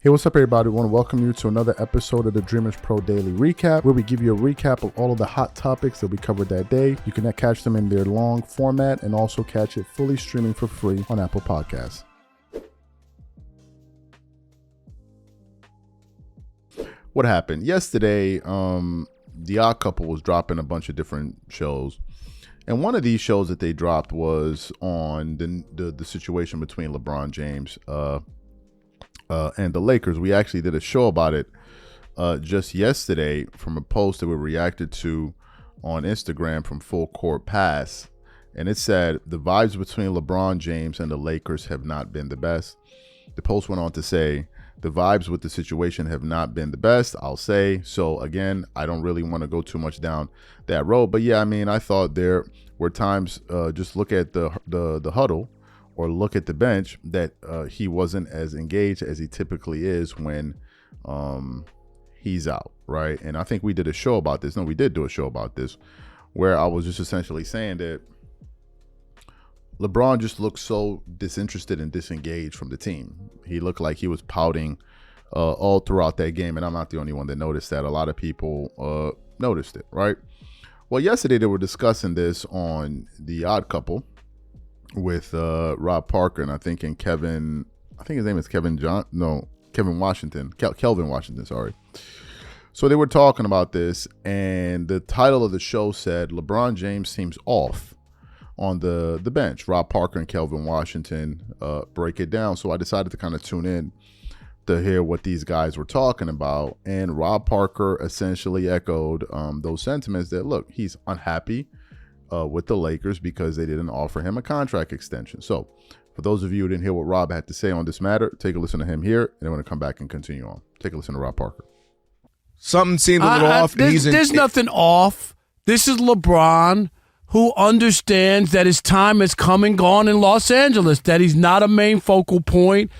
Hey, what's up, everybody? I want to welcome you to another episode of the Dreamers Pro Daily Recap, where we give you a recap of all of the hot topics that we covered that day. You can catch them in their long format and also catch it fully streaming for free on Apple Podcasts. What happened? Yesterday, The Odd Couple was dropping a bunch of different shows. And one of these shows that they dropped was on the situation between LeBron James and the Lakers. We actually did a show about it just yesterday from a post that we reacted to on Instagram from Full Court Pass. And it said, the vibes between LeBron James and the Lakers have not been the best. The post went on to say, the vibes with the situation have not been the best, I'll say. So again, I don't really want to go too much down that road. But yeah, I mean, I thought there were times, just look at the huddle, or look at the bench, that he wasn't as engaged as he typically is when he's out, right? And I think we did a show about this. No, we did do a show about this, where I was just essentially saying that LeBron just looked so disinterested and disengaged from the team. He looked like he was pouting all throughout that game, and I'm not the only one that noticed that. A lot of people noticed it, right? Well, yesterday they were discussing this on The Odd Couple with Rob Parker and I think his name is Kelvin Washington, sorry. So they were talking about this, and the title of the show said, LeBron James seems off on the bench. Rob Parker and Kelvin Washington break it down. So I decided to kind of tune in to hear what these guys were talking about. And Rob Parker essentially echoed those sentiments that, look, he's unhappy with the Lakers because they didn't offer him a contract extension. So for those of you who didn't hear what Rob had to say on this matter, take a listen to him here, and then we're going to come back and continue on. Take a listen to Rob Parker. Something seemed a little off. There's nothing off. This is LeBron, who understands that his time has come and gone in Los Angeles, that he's not a main focal point,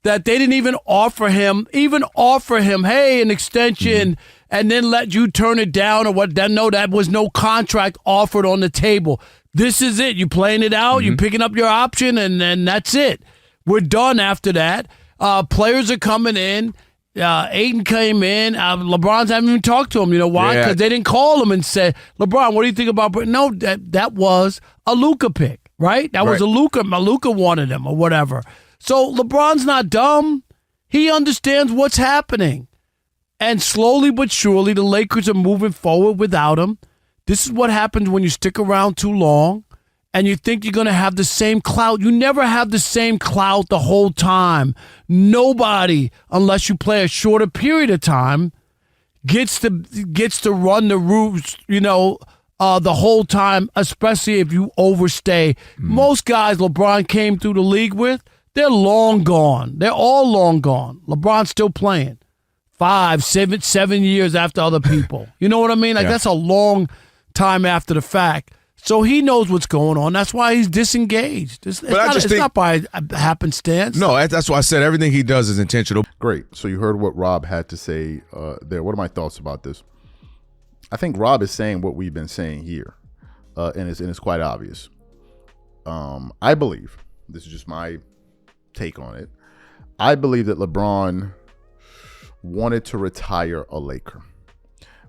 that they didn't even offer him, hey, an extension, and then let you turn it down or what. No, that was no contract offered on the table. This is it. You playing it out, you picking up your option, and then that's it. We're done after that. Players are coming in. Aiden came in. LeBron's haven't even talked to him. You know why? Because they didn't call him and say, LeBron, what do you think about? No, that was a Luka pick, right? That was a Luka. Luka wanted him or whatever. So LeBron's not dumb. He understands what's happening. And slowly but surely, the Lakers are moving forward without him. This is what happens when you stick around too long and you think you're going to have the same clout. You never have the same clout the whole time. Nobody, unless you play a shorter period of time, gets to run the routes, the whole time, especially if you overstay. Most guys LeBron came through the league with, they're long gone. They're all long gone. LeBron's still playing 5, 7 years after other people. You know what I mean? That's a long time after the fact. So he knows what's going on. That's why he's disengaged. It's not by happenstance. No, that's why I said everything he does is intentional. Great. So you heard what Rob had to say there. What are my thoughts about this? I think Rob is saying what we've been saying here, and it's quite obvious. I believe, this is just my take on it, I believe that LeBron wanted to retire a Laker,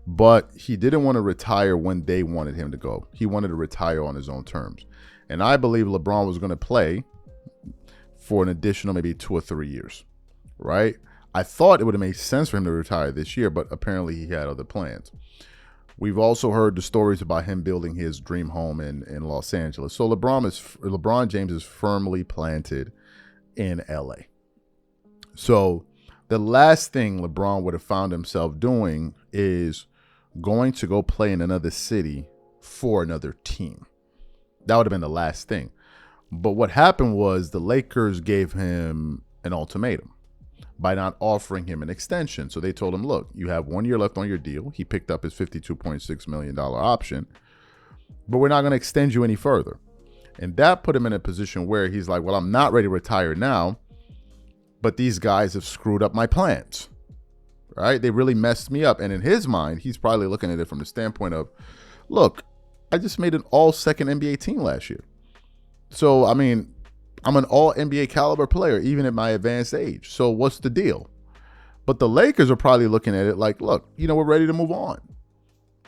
but he didn't want to retire when they wanted him to go. He wanted to retire on his own terms. And I believe LeBron was going to play for an additional maybe 2 or 3 years, right? I thought it would have made sense for him to retire this year, but apparently he had other plans. We've also heard the stories about him building his dream home in Los Angeles. So LeBron James is firmly planted in LA. So the last thing LeBron would have found himself doing is going to go play in another city for another team. That would have been the last thing. But what happened was the Lakers gave him an ultimatum by not offering him an extension. So they told him, look, you have 1 year left on your deal. He picked up his $52.6 million option, but we're not going to extend you any further. And that put him in a position where he's like, well, I'm not ready to retire now, but these guys have screwed up my plans, right? They really messed me up. And in his mind, he's probably looking at it from the standpoint of, look, I just made an all-second NBA team last year. So, I mean, I'm an all-NBA caliber player, even at my advanced age. So what's the deal? But the Lakers are probably looking at it like, look, we're ready to move on.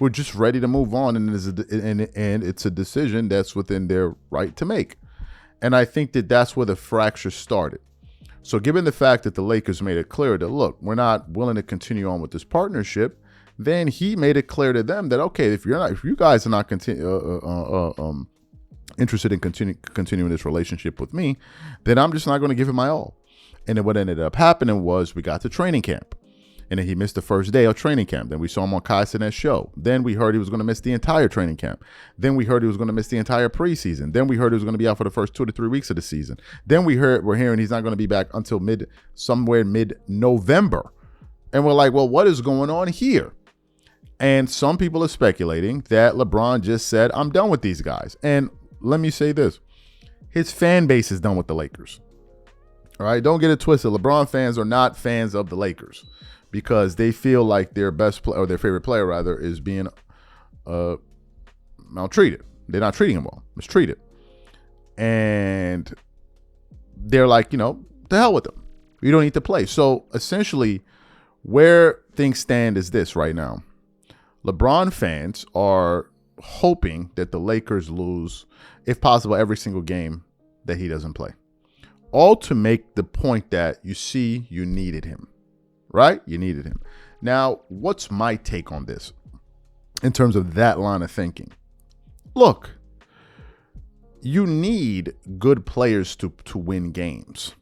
We're just ready to move on, and it's a decision that's within their right to make. And I think that that's where the fracture started. So given the fact that the Lakers made it clear that, look, we're not willing to continue on with this partnership, then he made it clear to them that, okay, if you guys are not interested in continuing this relationship with me, then I'm just not going to give it my all. And then what ended up happening was we got to training camp. And then he missed the first day of training camp. Then we saw him on Kash and that show. Then we heard he was going to miss the entire training camp. Then we heard he was going to miss the entire preseason. Then we heard he was going to be out for the first 2 to 3 weeks of the season. Then we're hearing he's not going to be back until mid-November. And we're like, well, what is going on here? And some people are speculating that LeBron just said, I'm done with these guys. And let me say this. His fan base is done with the Lakers. All right, don't get it twisted. LeBron fans are not fans of the Lakers, because they feel like their best player, or their favorite player rather, is being maltreated. They're not treating him well, mistreated. And they're like, the hell with them. You don't need to play. So essentially, where things stand is this right now. LeBron fans are hoping that the Lakers lose, if possible, every single game that he doesn't play. All to make the point that, you needed him. Right? You needed him. Now, what's my take on this in terms of that line of thinking? Look, you need good players to win games,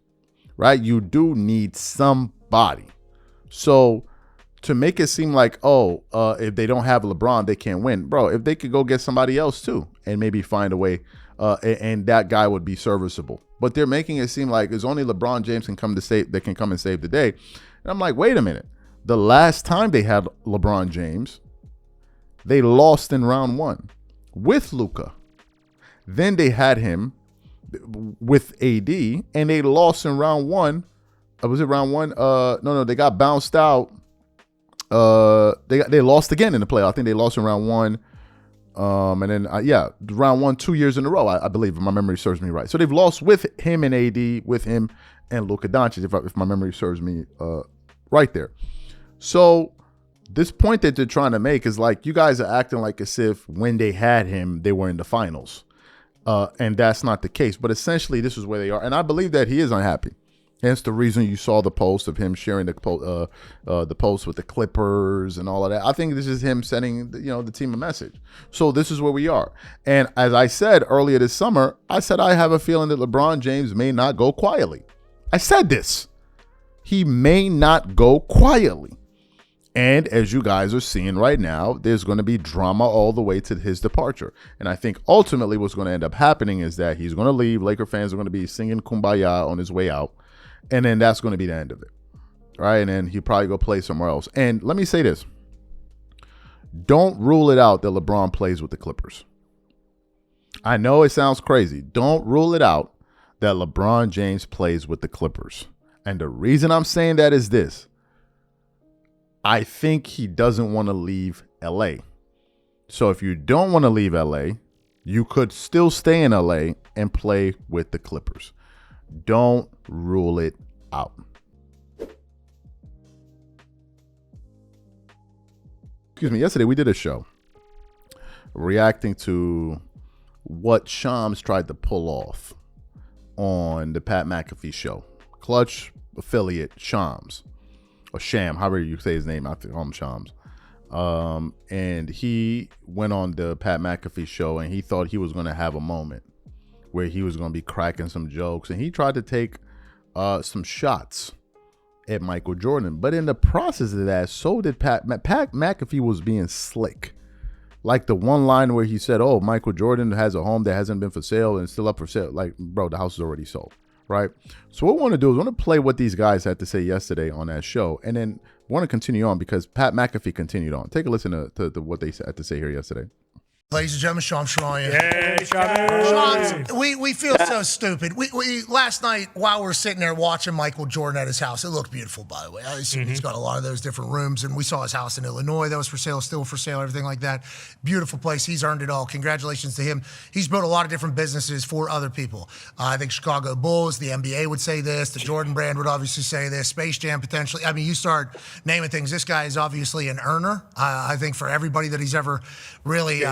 right? You do need somebody. So to make it seem like, if they don't have LeBron, they can't win. Bro, if they could go get somebody else too and maybe find a way, and that guy would be serviceable. But they're making it seem like it's only LeBron James that can come and save the day. And I'm like, wait a minute. The last time they had LeBron James, they lost in round 1 with Luka. Then they had him with AD, and they lost in round 1. Was it round 1? No, they got bounced out. They lost again in the playoff. I think they lost in round 1. And then, round 1, 2 years in a row, I believe, if my memory serves me right. So they've lost with him and AD, with him and Luka Doncic, if my memory serves me right there. So this point that they're trying to make is like, you guys are acting like as if when they had him, they were in the finals. And that's not the case. But essentially, this is where they are. And I believe that he is unhappy. Hence the reason you saw the post of him sharing the post with the Clippers and all of that. I think this is him sending the team a message. So this is where we are. And as I said earlier this summer, I said I have a feeling that LeBron James may not go quietly. I said this. He may not go quietly. And as you guys are seeing right now, there's going to be drama all the way to his departure. And I think ultimately what's going to end up happening is that he's going to leave. Laker fans are going to be singing Kumbaya on his way out. And then that's going to be the end of it. Right? And then he'll probably go play somewhere else. And let me say this. Don't rule it out that LeBron plays with the Clippers. I know it sounds crazy. Don't rule it out that LeBron James plays with the Clippers. And the reason I'm saying that is this. I think he doesn't want to leave LA. So if you don't want to leave LA, you could still stay in LA and play with the Clippers. Don't rule it out. Excuse me. Yesterday we did a show reacting to what Shams tried to pull off on the Pat McAfee show. Klutch affiliate Shams, or Sham, however you say his name. I think I'm Shams. And he went on the Pat McAfee show and he thought he was going to have a moment where he was going to be cracking some jokes, and he tried to take some shots at Michael Jordan. But in the process of that, so did Pat McAfee was being slick. Like the one line where he said, oh, Michael Jordan has a home that hasn't been for sale and still up for sale. Like, bro, the house is already sold, right? So what we want to do is we want to play what these guys had to say yesterday on that show. And then we want to continue on because Pat McAfee continued on. Take a listen to what they had to say here yesterday. Ladies and gentlemen, Sean Shryan. Hey, Sean. Sean, we feel so stupid. We last night while we're sitting there watching Michael Jordan at his house, it looked beautiful, by the way. I assume he's got a lot of those different rooms, and we saw his house in Illinois that was for sale, still for sale, everything like that. Beautiful place. He's earned it all. Congratulations to him. He's built a lot of different businesses for other people. I think Chicago Bulls, the NBA would say this, the Jordan brand would obviously say this, Space Jam potentially. I mean, you start naming things. This guy is obviously an earner. I think for everybody that he's ever really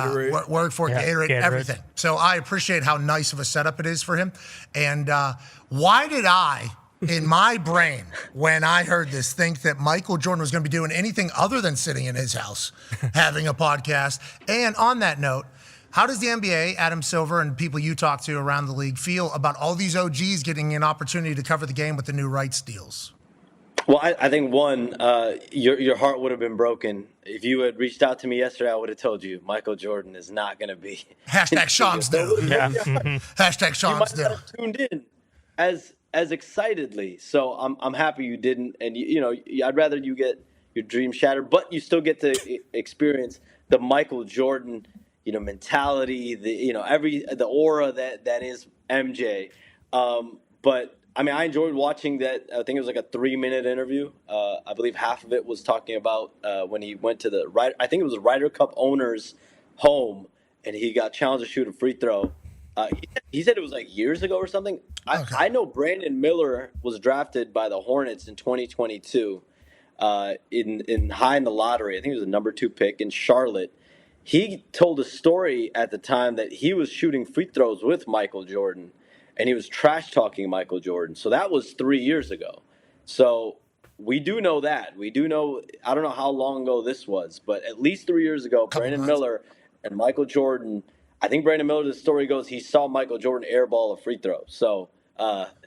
worked for, Gatorade, everything. So I appreciate how nice of a setup it is for him. And why did I, in my brain, when I heard this, think that Michael Jordan was going to be doing anything other than sitting in his house having a podcast? And on that note, how does the NBA, Adam Silver, and people you talk to around the league feel about all these OGs getting an opportunity to cover the game with the new rights deals? Well, I think one, your heart would have been broken if you had reached out to me yesterday. I would have told you Michael Jordan is not going to be. Hashtag Sean's do. Hashtag Sean's do. You might not have tuned in as excitedly. So I'm happy you didn't. And I'd rather you get your dream shattered, but you still get to experience the Michael Jordan, mentality, the aura that is MJ. But I mean, I enjoyed watching that. I think it was like a 3-minute interview. I believe half of it was talking about when he went to I think it was the Ryder Cup owner's home, and he got challenged to shoot a free throw. He said it was like years ago or something. Okay. I know Brandon Miller was drafted by the Hornets in 2022 in high in the lottery. I think it was the number 2 pick in Charlotte. He told a story at the time that he was shooting free throws with Michael Jordan, and he was trash talking Michael Jordan. So that was 3 years ago. So we do know that. We do know, I don't know how long ago this was, but at least 3 years ago, Brandon Miller and Michael Jordan, I think Brandon Miller, the story goes, he saw Michael Jordan airball a free throw. So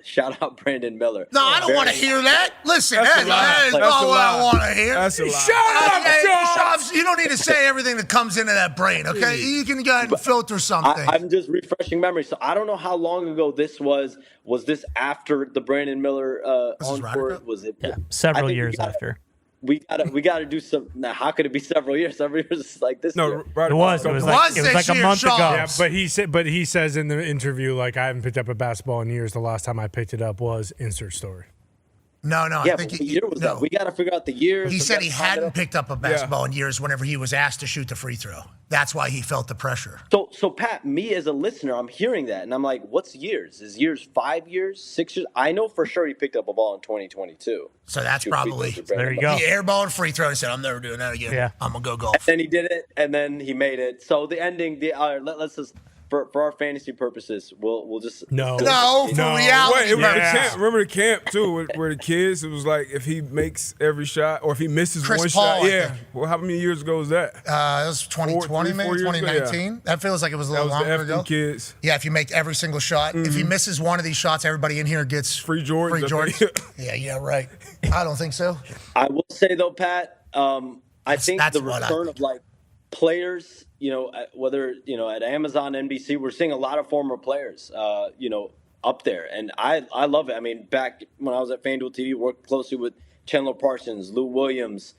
shout out Brandon Miller. No, I don't want to hear that. Listen, that is not what I want to hear. That's a lie. Shut up, you don't need to say everything that comes into that brain, okay? You can go ahead and filter something. I'm just refreshing memory. So I don't know how long ago this was. Was this after the Brandon Miller encore? Was it? Yeah, several years after. We gotta do some. Now, how could it be several years? Several years is like this. No, right, it was like a month ago. Yeah, but he says in the interview, like, I haven't picked up a basketball in years. The last time I picked it up was insert story. No, yeah, I think what year was that? We got to figure out the years. He said he hadn't picked up a basketball in years whenever he was asked to shoot the free throw. That's why he felt the pressure. So Pat, me as a listener, I'm hearing that, and I'm like, what's years? Is years 5 years, 6 years? I know for sure he picked up a ball in 2022. So that's probably, there you go. He airballed free throw and said, I'm never doing that again. Yeah. I'm going to go golf. And then he did it, and then he made it. So the ending, let's just... For our fantasy purposes, we'll just no for reality. Wait, remember the camp too, where the kids. It was like if he makes every shot or if he misses Chris one Paul, shot. Yeah. Well, how many years ago was that? It was 2020, maybe 2019. That feels like it was a little longer ago. Kids. Yeah, if you make every single shot, if he misses one of these shots, everybody in here gets free Jordans. Free Jordans. Yeah, right. I don't think so. I will say though, Pat, I think the return of like players, whether at Amazon, NBC, we're seeing a lot of former players, up there, and I love it. I mean, back when I was at FanDuel TV, worked closely with Chandler Parsons, Lou Williams.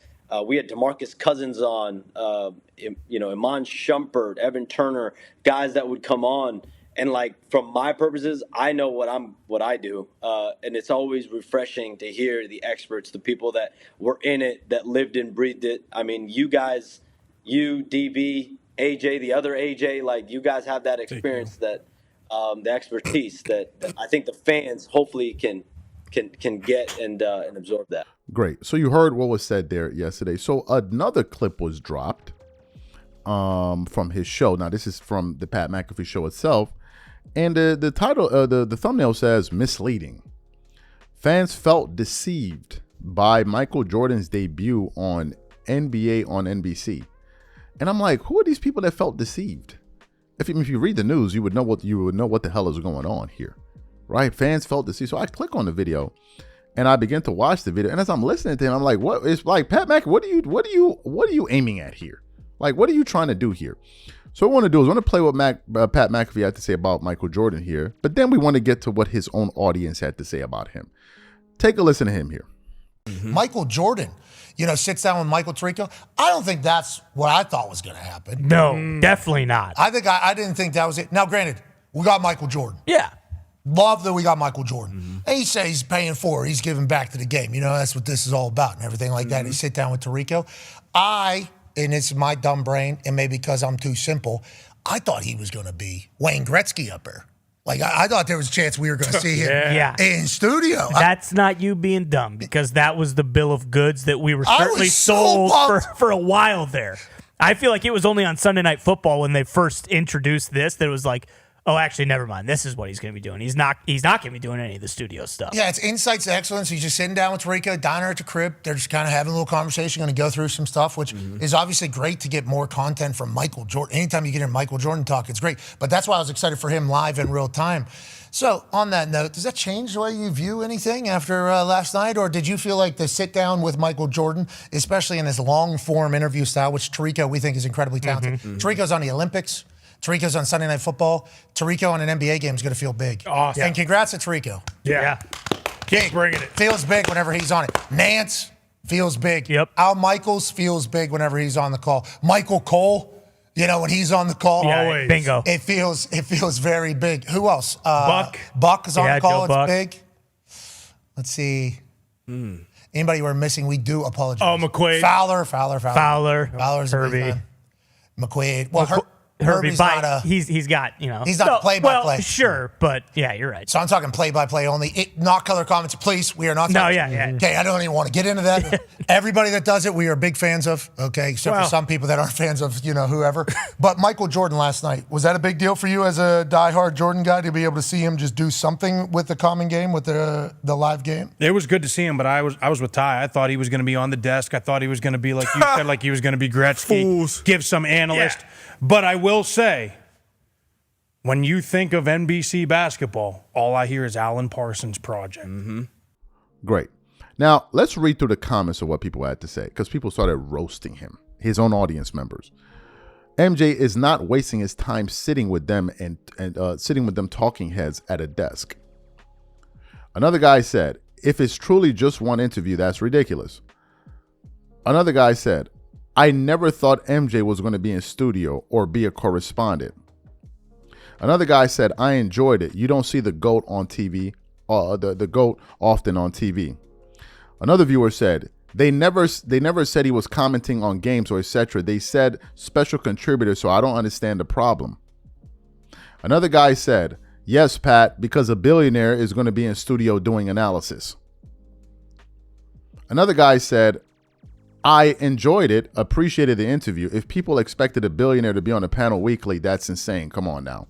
We had DeMarcus Cousins on, Iman Shumpert, Evan Turner, guys that would come on, and like from my purposes, I know what I do, and it's always refreshing to hear the experts, the people that were in it, that lived and breathed it. I mean, you guys. You, DB, AJ, the other AJ, like you guys have that experience, that the expertise that I think the fans hopefully can get and absorb that. Great. So you heard what was said there yesterday. So another clip was dropped from his show. Now this is from the Pat McAfee show itself, and the title, the thumbnail says misleading. Fans felt deceived by Michael Jordan's debut on NBA on NBC. And I'm like, who are these people that felt deceived? If you read the news, you would know what the hell is going on here, right? Fans felt deceived. So I click on the video, and I begin to watch the video. And as I'm listening to him, I'm like, what? It's like, Pat McAfee, what are you aiming at here? Like, what are you trying to do here? So what I want to do is I want to play what Pat McAfee had to say about Michael Jordan here, but then we want to get to what his own audience had to say about him. Take a listen to him here. Michael Jordan, sits down with Michael Tirico. I don't think that's what I thought was going to happen. No, definitely not. I didn't think that was it. Now, granted, we got Michael Jordan. Yeah. Love that we got Michael Jordan. And he says he's paying for it. He's giving back to the game. That's what this is all about and everything like that. He sit down with Tirico. And it's my dumb brain, and maybe because I'm too simple, I thought he was going to be Wayne Gretzky up there. Like, I thought there was a chance we were going to see him in studio. That's not you being dumb, because that was the bill of goods that we were certainly sold for a while there. I feel like it was only on Sunday Night Football when they first introduced this that it was like, oh, actually, never mind. This is what he's going to be doing. He's not going to be doing any of the studio stuff. Yeah, it's Insights to Excellence. He's just sitting down with Tirico, diner at the crib. They're just kind of having a little conversation, going to go through some stuff, which is obviously great to get more content from Michael Jordan. Anytime you get hear Michael Jordan talk, it's great. But that's why I was excited for him live in real time. So on that note, does that change the way you view anything after last night? Or did you feel like the sit down with Michael Jordan, especially in his long form interview style, which Tirico we think is incredibly talented. Tirico's on the Olympics. Tirico's on Sunday Night Football. Tirico on an NBA game is going to feel big. Awesome. And congrats to Tirico. Yeah. Keep bringing it. Feels big whenever he's on it. Nance feels big. Yep. Al Michaels feels big whenever he's on the call. Michael Cole, when he's on the call. Always. Bingo. It feels very big. Who else? Buck. Buck is on the call. Joe Buck. It's big. Let's see. Anybody we're missing, we do apologize. Oh, McQuaid. Fowler's Herbie. a big fan. McQuaid. Well, Herbie, Herbie's not a... he's got, He's not play-by-play. Well, sure, but yeah, you're right. So I'm talking play-by-play only. Not color comments, please. We are not. No, yeah. Okay, I don't even want to get into that. Everybody that does it, we are big fans of. Okay, except for some people that aren't fans of, whoever. But Michael Jordan last night, was that a big deal for you as a diehard Jordan guy to be able to see him just do something with the common game, with the live game? It was good to see him, but I was with Ty. I thought he was going to be on the desk. I thought he was going to be like you said, like he was going to be Gretzky, Fools. give some analyst. Yeah. But I will say, when you think of NBC basketball, all I hear is Alan Parsons' project. Great. Now, let's read through the comments of what people had to say, because people started roasting him, his own audience members. MJ is not wasting his time sitting with them and sitting with them talking heads at a desk. Another guy said, if it's truly just one interview, that's ridiculous. Another guy said, I never thought MJ was going to be in studio or be a correspondent. Another guy said, I enjoyed it. You don't see the GOAT on TV, the GOAT often on TV. Another viewer said, they never said he was commenting on games or etc. They said special contributor, so I don't understand the problem. Another guy said, yes, Pat, because a billionaire is going to be in studio doing analysis. Another guy said, I enjoyed it, appreciated the interview. If people expected a billionaire to be on a panel weekly, that's insane. Come on now.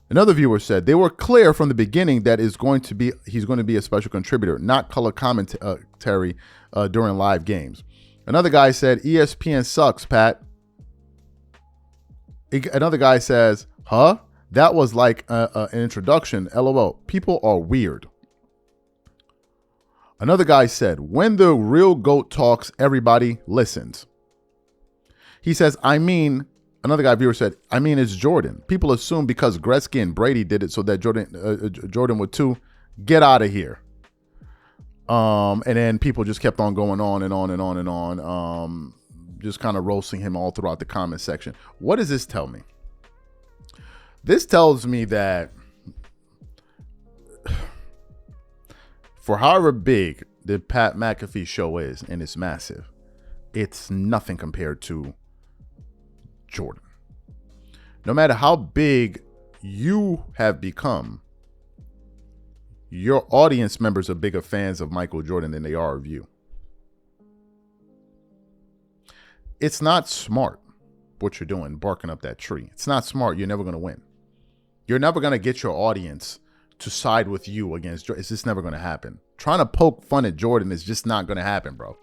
Another viewer said they were clear from the beginning that he's going to be a special contributor, not color commentary during live games. Another guy said ESPN sucks, Pat. Another guy says, huh? That was like an introduction. LOL. People are weird. Another guy said, when the real GOAT talks, everybody listens. He says, another guy viewer said, it's Jordan. People assume because Gretzky and Brady did it so that Jordan would too. Get out of here. And then people just kept on going on and on and on and on. Just kind of roasting him all throughout the comment section. What does this tell me? This tells me that for however big the Pat McAfee show is, and it's massive, it's nothing compared to Jordan. No matter how big you have become, your audience members are bigger fans of Michael Jordan than they are of you. It's not smart what you're doing, barking up that tree. It's not smart. You're never going to win. You're never going to get your audience to side with you against Jordan. It's just never going to happen. Trying to poke fun at Jordan is just not going to happen, bro.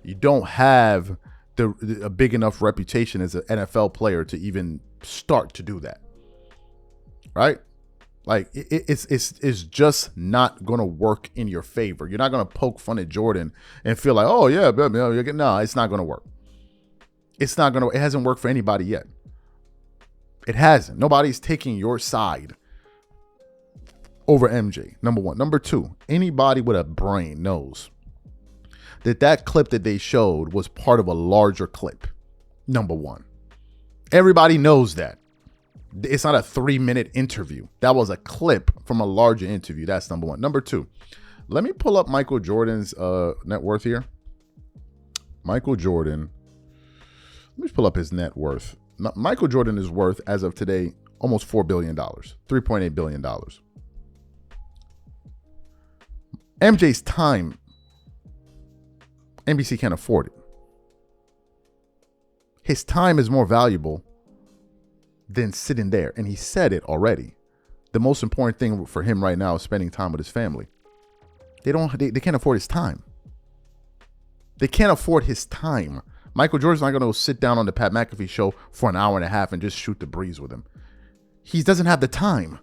You don't have a big enough reputation as an NFL player to even start to do that, right? Like it's just not gonna work in your favor. You're not gonna poke fun at Jordan and feel like, oh yeah, no, it's not gonna work. It hasn't worked for anybody yet. It hasn't. Nobody's taking your side over MJ. Number one. Number two, anybody with a brain knows that clip that they showed was part of a larger clip. Number one. Everybody knows that. It's not a 3-minute interview. That was a clip from a larger interview. That's number one. Number two, let me pull up Michael Jordan's net worth here. Michael Jordan. Let me pull up his net worth. Michael Jordan is worth, as of today, almost $4 billion, $3.8 billion. MJ's time, NBC can't afford it. His time is more valuable than sitting there. And he said it already. The most important thing for him right now is spending time with his family. They can't afford his time. They can't afford his time. Michael Jordan's not going to go sit down on the Pat McAfee show for an hour and a half and just shoot the breeze with him. He doesn't have the time.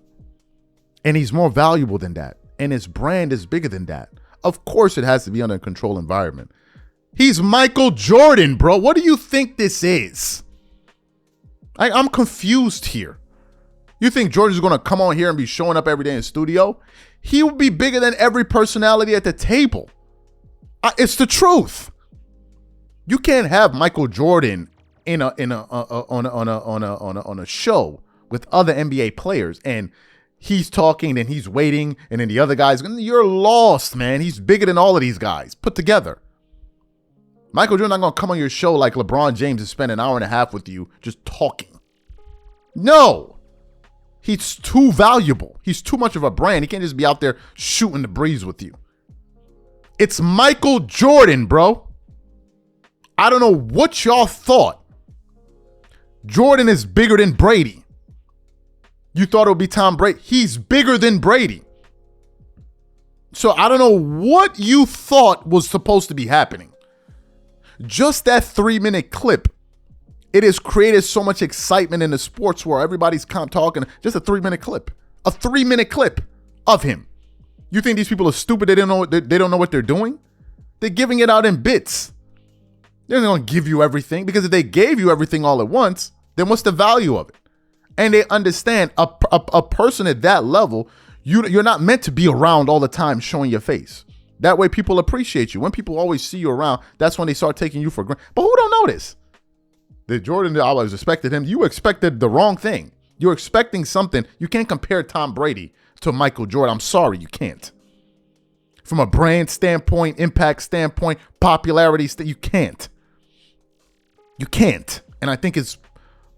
And he's more valuable than that. And his brand is bigger than that. Of course, it has to be under a controlled environment. He's Michael Jordan, bro. What do you think this is? I'm confused here. You think Jordan's going to come on here and be showing up every day in the studio? He will be bigger than every personality at the table. It's the truth. You can't have Michael Jordan on a show with other NBA players and he's talking and he's waiting and then the other guys, you're lost, man. He's bigger than all of these guys put together. Michael Jordan not going to come on your show like LeBron James and spend an hour and a half with you just talking. No. He's too valuable. He's too much of a brand. He can't just be out there shooting the breeze with you. It's Michael Jordan, bro. I don't know what y'all thought. Jordan is bigger than Brady. You thought it would be Tom Brady. He's bigger than Brady. So I don't know what you thought was supposed to be happening. Just that 3-minute clip, it has created so much excitement in the sports world. Everybody's talking. Just a 3-minute clip. A 3-minute clip of him. You think these people are stupid? They don't know what they're doing? They're giving it out in bits. They're not going to give you everything, because if they gave you everything all at once, then what's the value of it? And they understand a person at that level, you're not meant to be around all the time showing your face. That way people appreciate you. When people always see you around, that's when they start taking you for granted. But who don't know this? The Jordan, I always expected him. You expected the wrong thing. You're expecting something. You can't compare Tom Brady to Michael Jordan. I'm sorry, you can't. From a brand standpoint, impact standpoint, popularity, you can't. You can't. And I think it's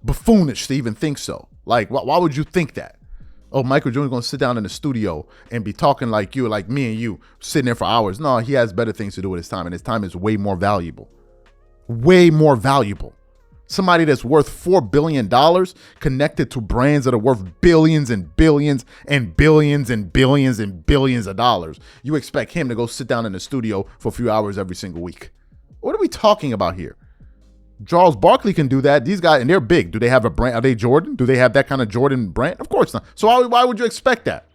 buffoonish to even think so. Like, why would you think that? Oh, Michael Jordan's going to sit down in the studio and be talking like you, like me and you, sitting there for hours. No, he has better things to do with his time, and his time is way more valuable. Way more valuable. Somebody that's worth $4 billion connected to brands that are worth billions and billions and billions and billions and billions of dollars. You expect him to go sit down in the studio for a few hours every single week. What are we talking about here? Charles Barkley can do that. These guys, and they're big. Do they have a brand? Are they Jordan? Do they have that kind of Jordan brand? Of course not. So why would you expect that?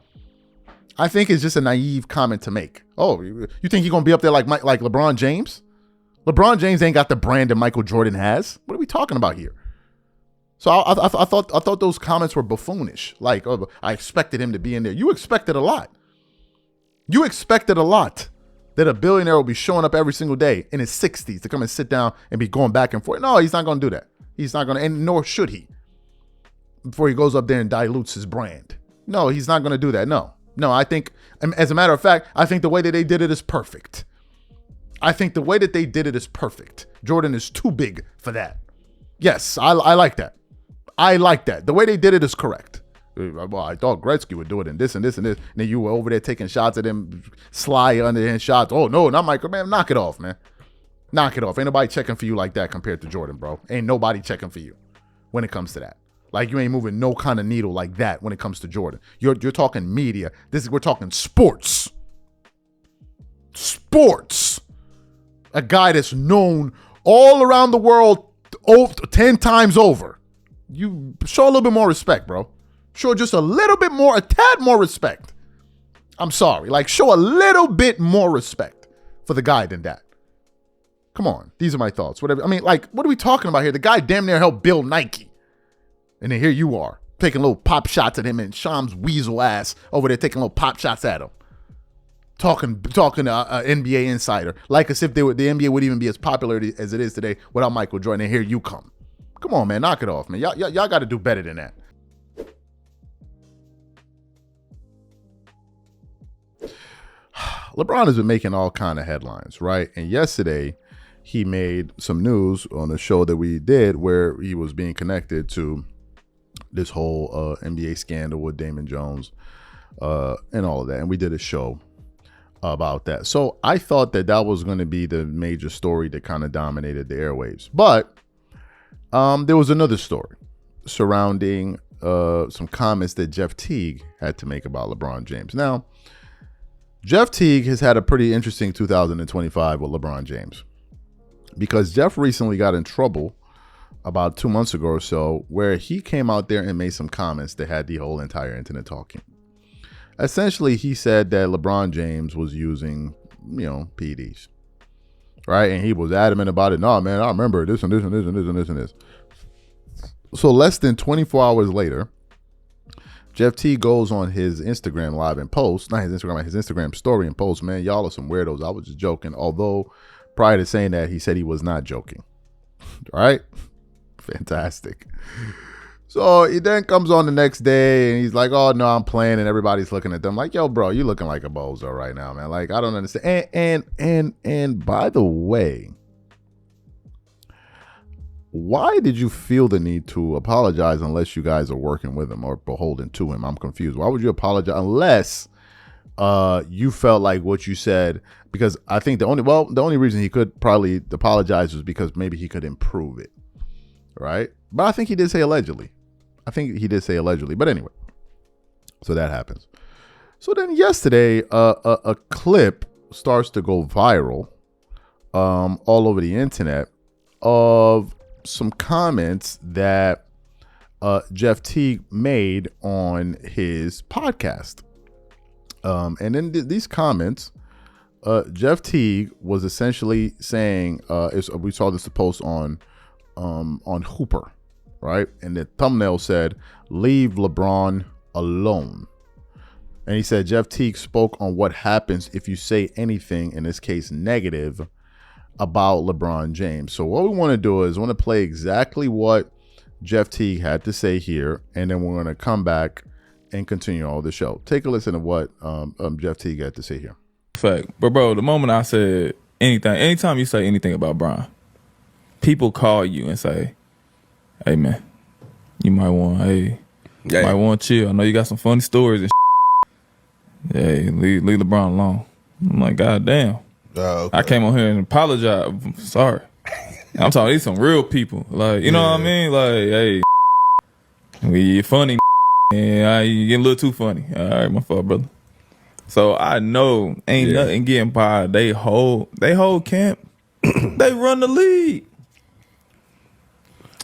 I think it's just a naive comment to make. Oh, you think he's going to be up there like LeBron James? LeBron James ain't got the brand that Michael Jordan has. What are we talking about here? So I thought those comments were buffoonish. Like, oh, I expected him to be in there. You expected a lot. You expected a lot. That a billionaire will be showing up every single day in his 60s to come and sit down and be going back and forth. No, he's not going to do that. He's not going to, and nor should he, before he goes up there and dilutes his brand. No, he's not going to do that. No, I think, as a matter of fact, I think the way that they did it is perfect. I think the way that they did it is perfect. Jordan is too big for that. Yes, I like that. I like that. The way they did it is correct. Well, I thought Gretzky would do it and this and this and this. And then you were over there taking shots at him, sly underhand shots. Oh, no, not Michael. Man, knock it off, man. Knock it off. Ain't nobody checking for you like that compared to Jordan, bro. Ain't nobody checking for you when it comes to that. Like, you ain't moving no kind of needle like that when it comes to Jordan. You're talking media. We're talking sports. Sports. A guy that's known all around the world 10 times over. You show a little bit more respect, bro. Show just a little bit more, a tad more respect. I'm sorry. Like, show a little bit more respect for the guy than that. Come on. These are my thoughts. Whatever. I mean, like, what are we talking about here? The guy damn near helped build Nike. And then here you are, taking little pop shots at him and Sham's weasel ass over there taking little pop shots at him. talking to NBA insider, like as if the NBA would even be as popular as it is today without Michael Jordan. And here you come. Come on, man, knock it off, man. Y'all got to do better than that. LeBron has been making all kind of headlines, right? And yesterday, he made some news on a show that we did where he was being connected to this whole NBA scandal with Damon Jones and all of that. And we did a show about that. So I thought that was going to be the major story that kind of dominated the airwaves. But there was another story surrounding some comments that Jeff Teague had to make about LeBron James. Now, Jeff Teague has had a pretty interesting 2025 with LeBron James because Jeff recently got in trouble about 2 months ago or so where he came out there and made some comments that had the whole entire internet talking. Essentially, he said that LeBron James was using, PEDs, right? And he was adamant about it. No, man, I remember this and this and this and this and this and this. So less than 24 hours later, Jeff T goes on his Instagram live and posts, not his Instagram story and posts, man, y'all are some weirdos. I was just joking. Although prior to saying that, he said he was not joking. All right? Fantastic. So he then comes on the next day and he's like, oh, no, I'm playing. And everybody's looking at them like, yo, bro, you looking like a bozo right now, man. Like, I don't understand. And by the way, why did you feel the need to apologize unless you guys are working with him or beholden to him? I'm confused. Why would you apologize unless you felt like what you said? Because I think the only reason he could probably apologize was because maybe he could improve it, right? But I think he did say allegedly. But anyway, so that happens. So then yesterday, a clip starts to go viral all over the internet of some comments that Jeff Teague made on his podcast. And in these comments, Jeff Teague was essentially saying, we saw this post on Hooper, right? And the thumbnail said, "Leave LeBron alone." And he said, Jeff Teague spoke on what happens if you say anything, in this case, negative, about LeBron James. So what we want to do is we want to play exactly what Jeff Teague had to say here, and then we're going to come back and continue all the show. Take a listen to what Jeff Teague had to say here. Fact. But bro, the moment I said anytime you say anything about Bron, people call you and say, hey man, you might want to chill. I know you got some funny stories and hey, leave LeBron alone. I'm like, God damn. Okay. I came on here and apologized. I'm sorry. I'm talking these some real people. Like, you know what I mean? Like, hey, you're funny and you getting a little too funny. All right, my fault, brother. So I know ain't nothing getting by they whole camp. They run the league.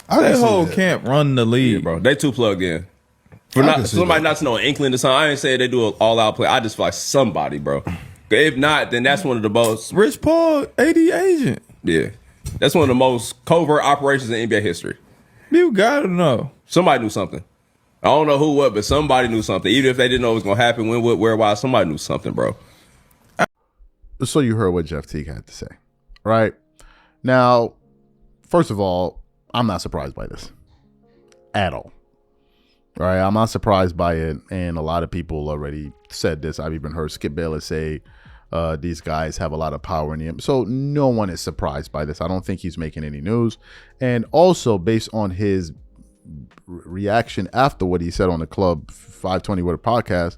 They whole camp run the league. Yeah, bro. They too plugged in. For somebody not to know an inkling to something, I ain't say they do an all-out play. I just feel like somebody, bro. If not, then that's one of the most... Rich Paul, AD agent. Yeah. That's one of the most covert operations in NBA history. You gotta know. Somebody knew something. I don't know who, what, but somebody knew something. Even if they didn't know it was going to happen, when, what, where, why, somebody knew something, bro. So you heard what Jeff Teague had to say, right? Now, first of all, I'm not surprised by this at all. Right? I'm not surprised by it, and a lot of people already said this. I've even heard Skip Bayless say these guys have a lot of power in them. So no one is surprised by this. I don't think he's making any news. And also, based on his reaction after what he said on the Club 520 with a podcast,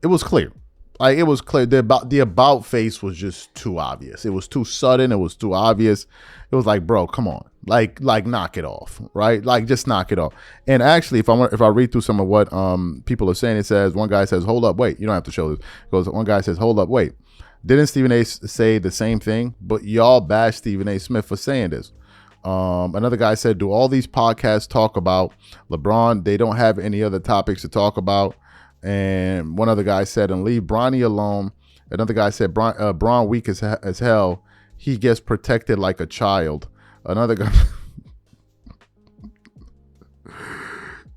it was clear. Like, it was clear. The about face was just too obvious. It was too sudden. It was too obvious. It was like, bro, come on. Like knock it off, right? Like, just knock it off. And actually, if I read through some of what people are saying, it says, one guy says, hold up, wait. You don't have to show this. It goes, one guy says, hold up, wait. Didn't Stephen A. say the same thing? But y'all bash Stephen A. Smith for saying this. Another guy said, do all these podcasts talk about LeBron? They don't have any other topics to talk about. And one other guy said, and leave Bronny alone. Another guy said, Bron weak as hell. He gets protected like a child. Another guy,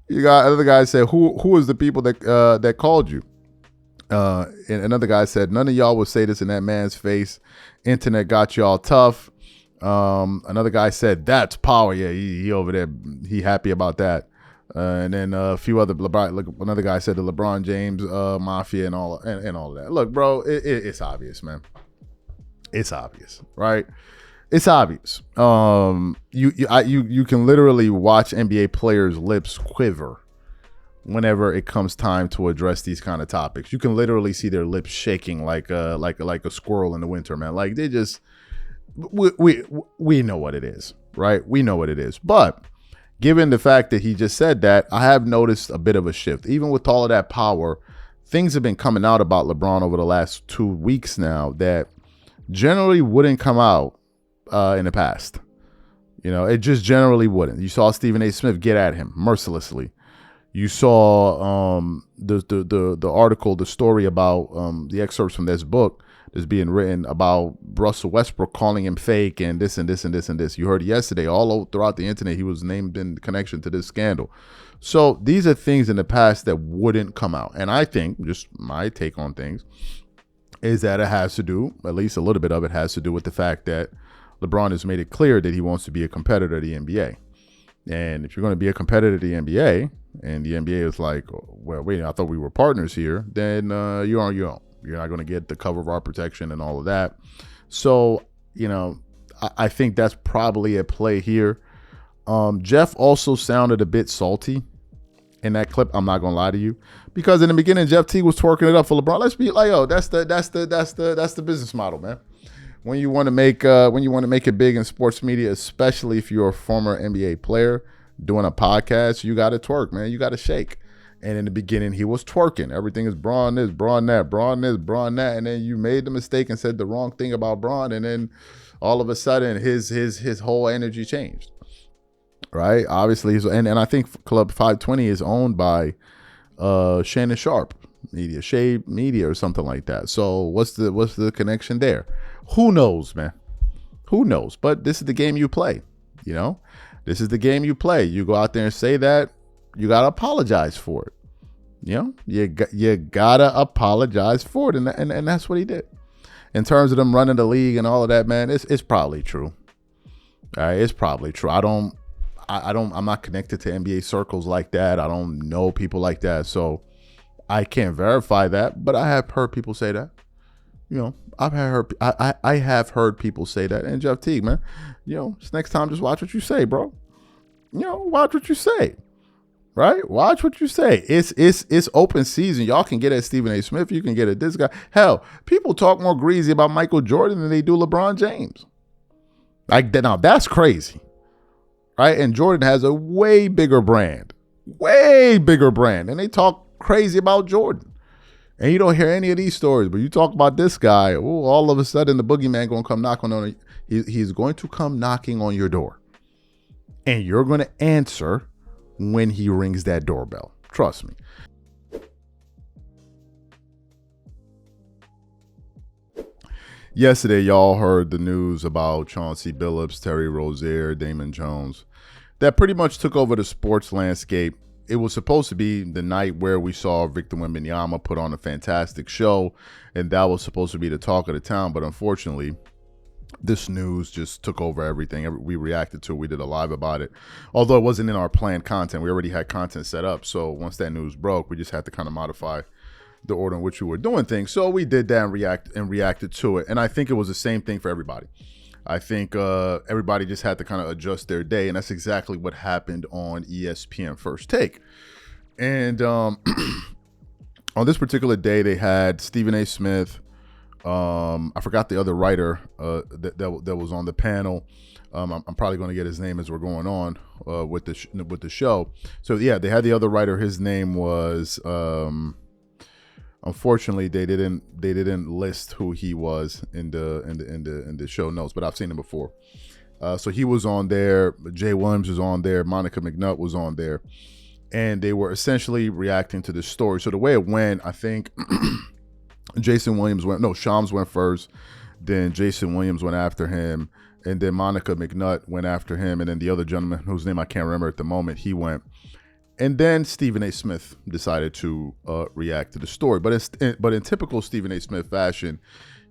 another guy said, who is the people that called you? And another guy said, none of y'all would say this in that man's face. Internet got y'all tough. Another guy said, that's power. Yeah, he over there. He happy about that. And then a few other another guy said the LeBron James mafia and all of that. Look, bro, it's obvious, man. It's obvious, right? It's obvious. You can literally watch NBA players' lips quiver whenever it comes time to address these kind of topics. You can literally see their lips shaking like a squirrel in the winter, man. Like they just we know what it is, right? We know what it is. But given the fact that he just said that, I have noticed a bit of a shift. Even with all of that power, things have been coming out about LeBron over the last 2 weeks now that generally wouldn't come out in the past. You know, it just generally wouldn't. You saw Stephen A. Smith get at him mercilessly. You saw the article, the story about the excerpts from this book that's being written about Russell Westbrook calling him fake and this and this and this and this. You heard yesterday all throughout the internet he was named in connection to this scandal. So these are things in the past that wouldn't come out. And I think, just my take on things, is that it has to do, at least a little bit of it has to do with the fact that LeBron has made it clear that he wants to be a competitor to the NBA. And if you're going to be a competitor to the NBA, and the NBA is like, well, wait, I thought we were partners here, then you're on your own. You're not going to get the cover of our protection and all of that. So, you know, I think that's probably at play here. Jeff also sounded a bit salty in that clip. I'm not going to lie to you, because in the beginning, Jeff Teague was twerking it up for LeBron. Let's be like, yo, that's the business model, man. When you want to make it big in sports media, especially if you're a former NBA player doing a podcast, you got to twerk, man. You got to shake. And in the beginning, he was twerking. Everything is Braun this, Braun that, Braun this, Braun that. And then you made the mistake and said the wrong thing about Braun. And then all of a sudden, his whole energy changed. Right? Obviously, and I think Club 520 is owned by Shannon Sharp Media, Shade Media or something like that. So what's the connection there? Who knows, man? Who knows? But this is the game you play, you know? This is the game you play. You go out there and say that, you got to apologize for it. You know? You got to apologize for it. And that's what he did. In terms of them running the league and all of that, man, it's probably true. All right, it's probably true. I'm not connected to NBA circles like that. I don't know people like that. So I can't verify that, but I have heard people say that. You know, I have heard people say that. And Jeff Teague, man, you know, next time just watch what you say, bro. You know, watch what you say. Right? Watch what you say. It's open season. Y'all can get at Stephen A. Smith. You can get at this guy. Hell, people talk more greasy about Michael Jordan than they do LeBron James. Like that. Now that's crazy. Right? And Jordan has a way bigger brand. And they talk crazy about Jordan. And you don't hear any of these stories, but you talk about this guy, all of a sudden the boogeyman going to come knocking on he's going to come knocking on your door. And you're going to answer when he rings that doorbell. Trust me. Yesterday, y'all heard the news about Chauncey Billups, Terry Rozier, Damon Jones. That pretty much took over the sports landscape. It was supposed to be the night where we saw Victor Wembanyama put on a fantastic show, and that was supposed to be the talk of the town. But unfortunately, this news just took over everything. We reacted to it. We did a live about it. Although it wasn't in our planned content. We already had content set up. So once that news broke, we just had to kind of modify the order in which we were doing things. So we did that and reacted to it. And I think it was the same thing for everybody. I think everybody just had to kind of adjust their day. And that's exactly what happened on ESPN First Take. And on this particular day, they had Stephen A. Smith. I forgot the other writer that was on the panel. I'm probably going to get his name as we're going on with the show. So yeah, they had the other writer. His name was. Unfortunately, they didn't list who he was in the show notes, but I've seen him before. So he was on there. Jay Williams was on there. Monica McNutt was on there, and they were essentially reacting to this story. So the way it went, I think. Shams went first, then Jason Williams went after him, and then Monica McNutt went after him, and then the other gentleman whose name I can't remember at the moment, he went. And then Stephen A. Smith decided to react to the story. But in typical Stephen A. Smith fashion,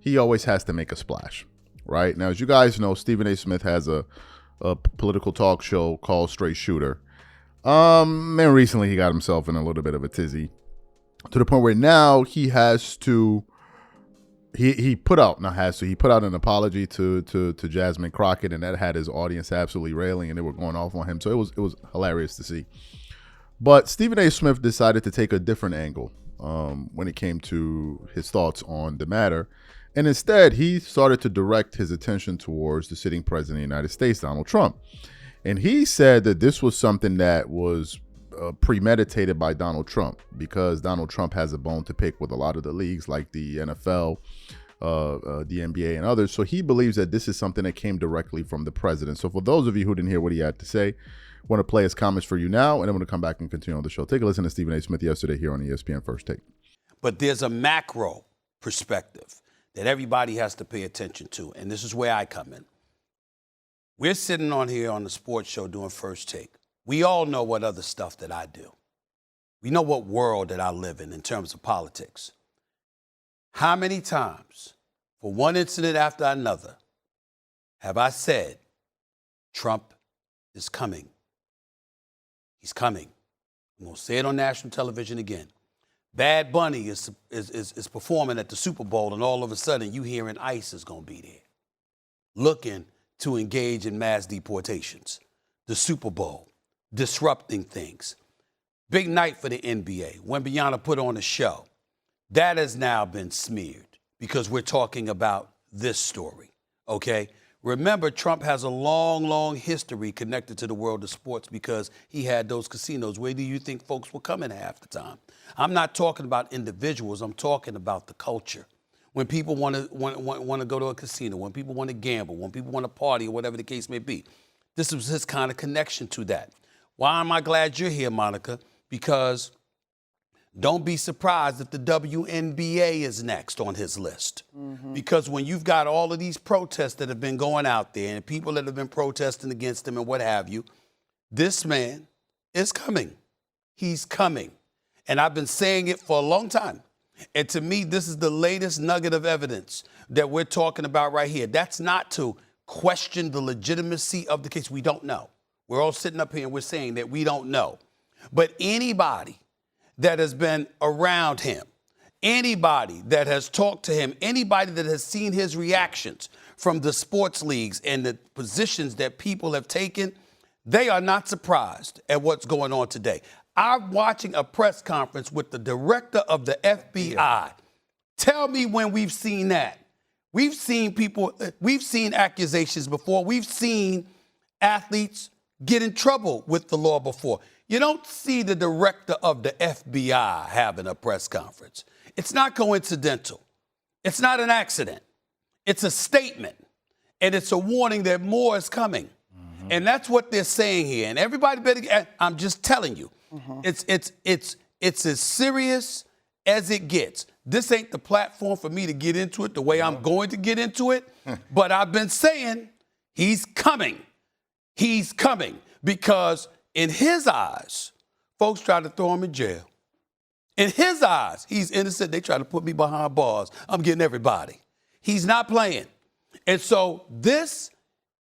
he always has to make a splash, right? Now, as you guys know, Stephen A. Smith has a political talk show called Straight Shooter. And recently he got himself in a little bit of a tizzy to the point where now he has to, he put out an apology to Jasmine Crockett, and that had his audience absolutely railing, and they were going off on him. So it was hilarious to see. But Stephen A. Smith decided to take a different angle when it came to his thoughts on the matter. And instead, he started to direct his attention towards the sitting president of the United States, Donald Trump. And he said that this was something that was premeditated by Donald Trump, because Donald Trump has a bone to pick with a lot of the leagues like the NFL, the NBA, and others. So he believes that this is something that came directly from the president. So for those of you who didn't hear what he had to say, I want to play his comments for you now, and I'm going to come back and continue on the show. Take a listen to Stephen A. Smith yesterday here on ESPN First Take. But there's a macro perspective that everybody has to pay attention to, and this is where I come in. We're sitting on here on the sports show doing First Take. We all know what other stuff that I do. We know what world that I live in terms of politics. How many times, for one incident after another, have I said, Trump is coming? He's coming. I'm going to say it on national television again. Bad Bunny is performing at the Super Bowl, and all of a sudden you hearing ICE is going to be there, looking to engage in mass deportations. The Super Bowl, disrupting things. Big night for the NBA. Wembanyama put on a show. That has now been smeared because we're talking about this story, okay? Remember, Trump has a long, long history connected to the world of sports because he had those casinos. Where do you think folks were coming half the time? I'm not talking about individuals. I'm talking about the culture. When people want to go to a casino, when people want to gamble, when people want to party, or whatever the case may be. This was his kind of connection to that. Why am I glad you're here, Monica? Because don't be surprised if the WNBA is next on his list. Mm-hmm. Because when you've got all of these protests that have been going out there and people that have been protesting against him and what have you, this man is coming. He's coming. And I've been saying it for a long time. And to me, this is the latest nugget of evidence that we're talking about right here. That's not to question the legitimacy of the case. We don't know. We're all sitting up here and we're saying that we don't know. But anybody that has been around him, anybody that has talked to him, anybody that has seen his reactions from the sports leagues and the positions that people have taken, they are not surprised at what's going on today. I'm watching a press conference with the director of the FBI. Yeah. Tell me when we've seen that. We've seen people, we've seen accusations before. We've seen athletes get in trouble with the law before. You don't see the director of the FBI having a press conference. It's not coincidental. It's not an accident. It's a statement. And it's a warning that more is coming. Mm-hmm. And that's what they're saying here. And everybody better, I'm just telling you, mm-hmm. It's as serious as it gets. This ain't the platform for me to get into it the way I'm going to get into it. But I've been saying he's coming. He's coming because in his eyes, folks try to throw him in jail. In his eyes, he's innocent. They try to put me behind bars. I'm getting everybody. He's not playing. And so this,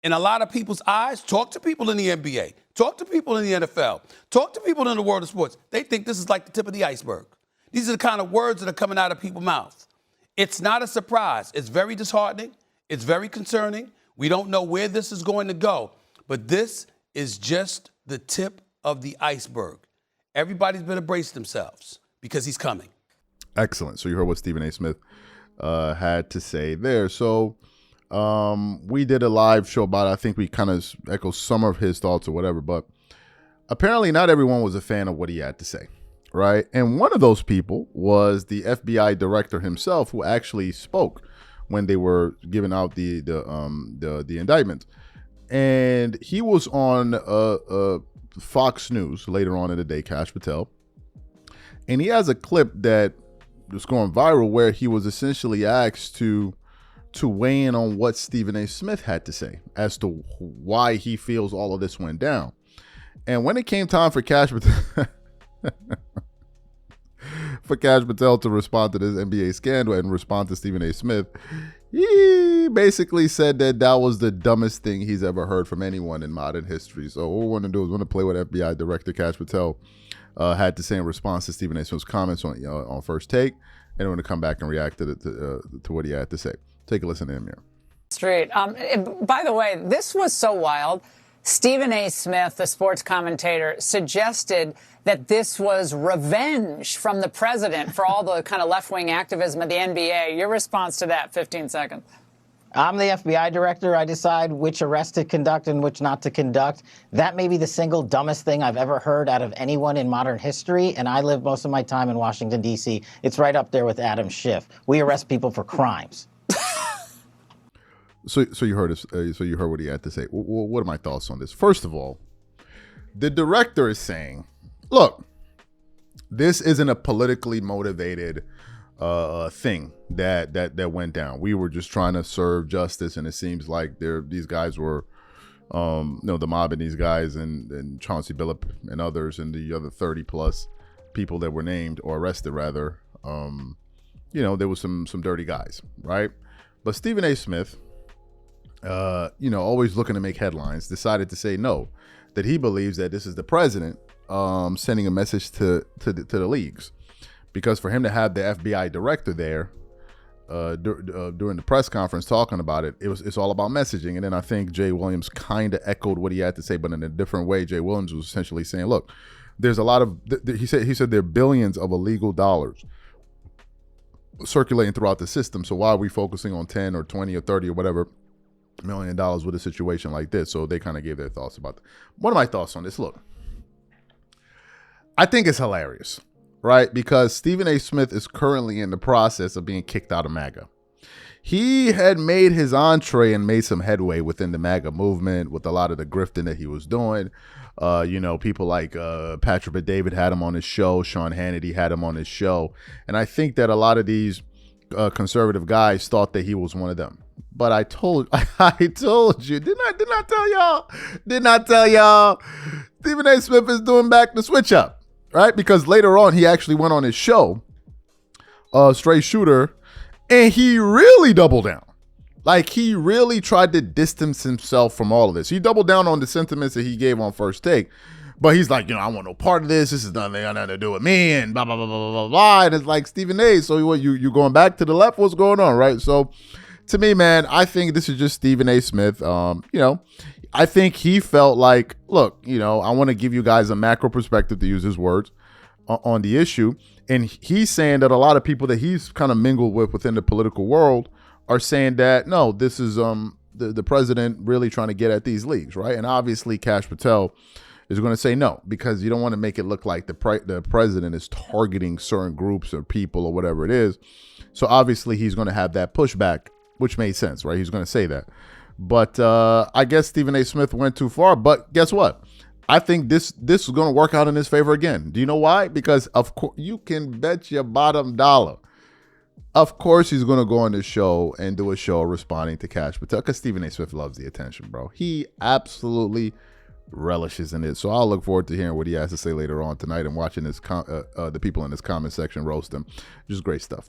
in a lot of people's eyes, talk to people in the NBA, talk to people in the NFL, talk to people in the world of sports. They think this is like the tip of the iceberg. These are the kind of words that are coming out of people's mouths. It's not a surprise. It's very disheartening. It's very concerning. We don't know where this is going to go, but this is just the tip of the iceberg. Everybody's better brace themselves because he's coming. Excellent. So you heard what Stephen A. Smith had to say there. So we did a live show about it. I think we kind of echoed some of his thoughts or whatever, but apparently not everyone was a fan of what he had to say, right? And one of those people was the FBI director himself, who actually spoke when they were giving out the indictment. And he was on Fox News later on in the day, Kash Patel. And he has a clip that was going viral where he was essentially asked to weigh in on what Stephen A. Smith had to say as to why he feels all of this went down. And when it came time for Kash Patel to respond to this NBA scandal and respond to Stephen A. Smith, he basically said that was the dumbest thing he's ever heard from anyone in modern history. So what we want to do is we're going to play what FBI Director Kash Patel had to say in response to Stephen A. Smith's comments on First Take, and we're going to come back and react to what he had to say. Take a listen to him here. Street. By the way, this was so wild. Stephen A. Smith, the sports commentator, suggested that this was revenge from the president for all the kind of left-wing activism of the NBA. Your response to that, 15 seconds. I'm the FBI director. I decide which arrests to conduct and which not to conduct. That may be the single dumbest thing I've ever heard out of anyone in modern history, and I live most of my time in Washington, D.C. It's right up there with Adam Schiff. We arrest people for crimes. So you heard this. So you heard what he had to say. What are my thoughts on this? First of all, the director is saying, "Look, this isn't a politically motivated thing that went down. We were just trying to serve justice, and it seems like these guys were, the mob and these guys and Chauncey Billup and others and the other 30 plus people that were named or arrested rather. There was some dirty guys, right? But Stephen A. Smith." Always looking to make headlines, decided to say no, that he believes that this is the president sending a message to the leagues, because for him to have the FBI director there during the press conference talking about it's all about messaging. And then I think Jay Williams kind of echoed what he had to say, but in a different way. Jay Williams was essentially saying, look, there's a lot of he said there are billions of illegal dollars circulating throughout the system, so why are we focusing on 10 or 20 or 30 or whatever $1 million with a situation like this? So they kind of gave their thoughts about that. What are my thoughts on this? Look, I think it's hilarious, right? Because Stephen A. Smith is currently in the process of being kicked out of MAGA. He had made his entree and made some headway within the MAGA movement with a lot of the grifting that he was doing. People like Patrick Bet-David had him on his show. Sean Hannity had him on his show. And I think that a lot of these conservative guys thought that he was one of them. But I told you, did not tell y'all, Stephen A. Smith is doing back the switch up, right? Because later on, he actually went on his show, Straight Shooter, and he really doubled down. Like, he really tried to distance himself from all of this. He doubled down on the sentiments that he gave on First Take, but he's like, I want no part of this. This is nothing to do with me, and blah, blah, blah, blah, blah, blah. And it's like, Stephen A., so you going back to the left? What's going on, right? So, to me, man, I think this is just Stephen A. Smith. I think he felt like, look, I want to give you guys a macro perspective, to use his words, on the issue. And he's saying that a lot of people that he's kind of mingled with within the political world are saying that, no, this is the president really trying to get at these leagues, right? And obviously Kash Patel is going to say no, because you don't want to make it look like the president is targeting certain groups or people or whatever it is. So obviously he's going to have that pushback, which made sense, right? He's going to say that. But I guess Stephen A. Smith went too far. But guess what? I think this is going to work out in his favor again. Do you know why? Because, of course, you can bet your bottom dollar. Of course he's going to go on this show and do a show responding to Kash Patel, because Stephen A. Smith loves the attention, bro. He absolutely relishes in it. So I'll look forward to hearing what he has to say later on tonight and watching the people in this comment section roast him. Just great stuff.